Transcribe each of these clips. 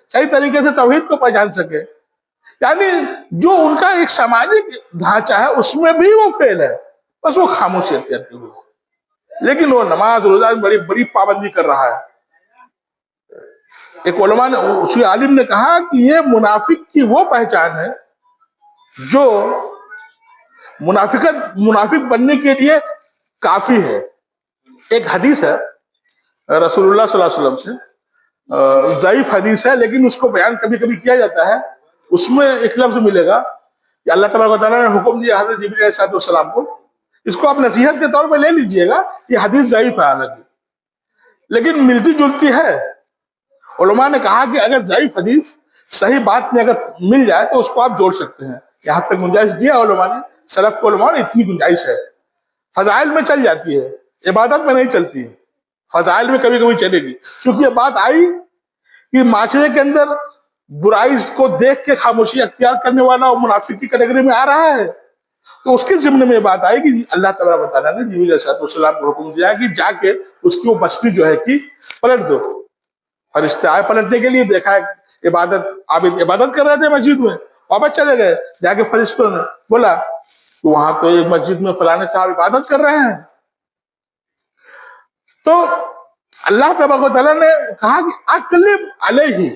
صحیح طریقے سے توحید کو پہچان سکے. یعنی جو ان کا ایک سماجک ڈھانچہ ہے اس میں بھی وہ فیل ہے، بس وہ خاموشی اختیار کی ہوئی. لیکن وہ نماز روزہ میں بڑی بڑی پابندی کر رہا ہے. ایک علماء نے، اسی عالم نے کہا کہ یہ منافق کی وہ پہچان ہے جو منافق بننے کے لیے کافی ہے. ایک حدیث ہے رسول اللہ صلی اللہ علیہ وسلم سے، ضعیف حدیث ہے لیکن اس کو بیان کبھی کبھی کیا جاتا ہے. اس میں ایک لفظ ملے گا کہ اللہ تبارک و تعالیٰ نے حکم دیا حضرت جبرائیل علیہ السلام کو، اس کو آپ نصیحت کے طور پہ لے لیجئے گا، یہ حدیث ضعیف ہے حالانکہ لیکن ملتی جلتی ہے. علماء نے کہا کہ اگر ضعیف حدیث صحیح بات میں اگر مل جائے تو اس کو آپ جوڑ سکتے ہیں. یہاں تک گنجائش دیا علماء نے، سلف کو علماء نے اتنی گنجائش ہے. فضائل میں چل جاتی ہے، عبادت میں نہیں چلتی ہے. فضائل میں کبھی کبھی چلے گی، کیونکہ یہ بات آئی کہ معاشرے کے اندر برائی کو دیکھ کے خاموشی اختیار کرنے والا وہ منافق کی کیٹیگری میں آ رہا ہے، تو اس کے ضمن میں یہ بات آئی کہ اللہ تبارک و تعالیٰ نے جبرائیل علیہ السلام کو حکم دیا کہ جا کے اس کی وہ بستی جو ہے کہ پلٹ دو. فرشتے آئے پلٹنے کے لیے، دیکھا عبادت کر رہے تھے مسجد میں، واپس چلے گئے. جا کے فرشتوں نے بولا کہ وہاں تو ایک مسجد میں فلانے صاحب عبادت کر رہے ہیں. تو اللہ تبارک و تعالیٰ نے کہا کہ اقلب علیہ،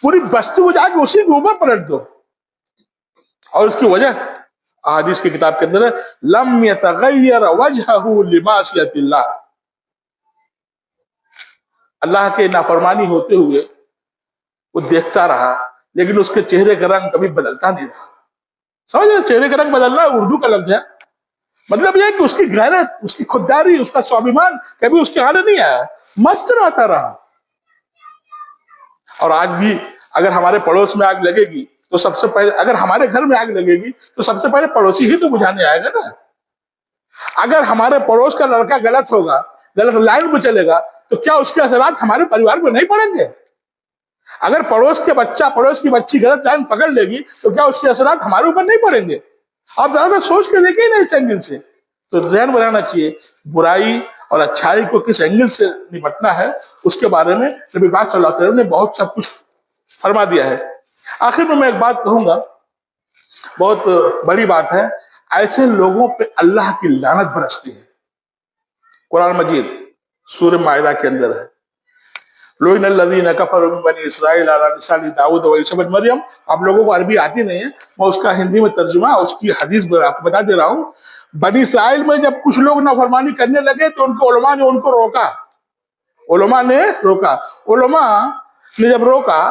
پوری بستی کو جا کے اسی کے اوپر پلٹ دو. اور اس کی وجہ احادیث کی کتاب کے اندر ہے لم یتغیر وجہہ لمعصیۃ اللہ، اللہ کے نافرمانی ہوتے ہوئے وہ دیکھتا رہا لیکن اس کے چہرے کا رنگ کبھی بدلتا نہیں رہا. سمجھ رہے؟ چہرے کا رنگ بدلنا اردو کا لفظ ہے، مطلب یہ کہ اس کی غیرت، اس کی خودداری، اس کا سوابیمان کبھی اس کے آنے نہیں آیا، مست رہتا رہا. اور آج بھی اگر ہمارے پڑوس میں آگ لگے گی تو سب سے پہلے، اگر ہمارے گھر میں آگ لگے گی تو سب سے پہلے پڑوسی ہی تو بجھانے آئے گا نا. اگر ہمارے پڑوس کا لڑکا غلط ہوگا، غلط لائن پہ چلے گا، تو کیا اس کے اثرات ہمارے پریوار میں نہیں پڑیں گے؟ اگر پڑوس کے بچہ، پڑوس کی بچی غلط لائن پکڑ لے گی تو کیا اس کے اثرات ہمارے اوپر نہیں پڑیں گے؟ آپ زیادہ سوچ کے دیکھیں نا اس اینگل سے. تو ذہن بنانا چاہیے برائی اور اچھائی کو کس اینگل سے نپٹنا ہے، اس کے بارے میں نبی پاک صلی اللہ علیہ وسلم نے بہت سب کچھ فرما دیا ہے. آخر میں ایک بات کہوں گا، بہت بڑی بات ہے. ایسے لوگوں پہ اللہ کی لعنت برستی ہے. قرآن مجید سورہ مائدہ کے اندر ہے لعن الذین کفروا من بنی اسرائیل علی لسان داؤد و عیسی بن مریم. آپ لوگوں کو عربی آتی نہیں ہے، میں اس کا ہندی میں ترجمہ، اس کی حدیث آپ کو بتا دے رہا ہوں. بنی اسرائیل میں جب کچھ لوگ نافرمانی کرنے لگے تو ان کو علماء نے ان کو روکا. علماء نے روکا. علماء نے جب روکا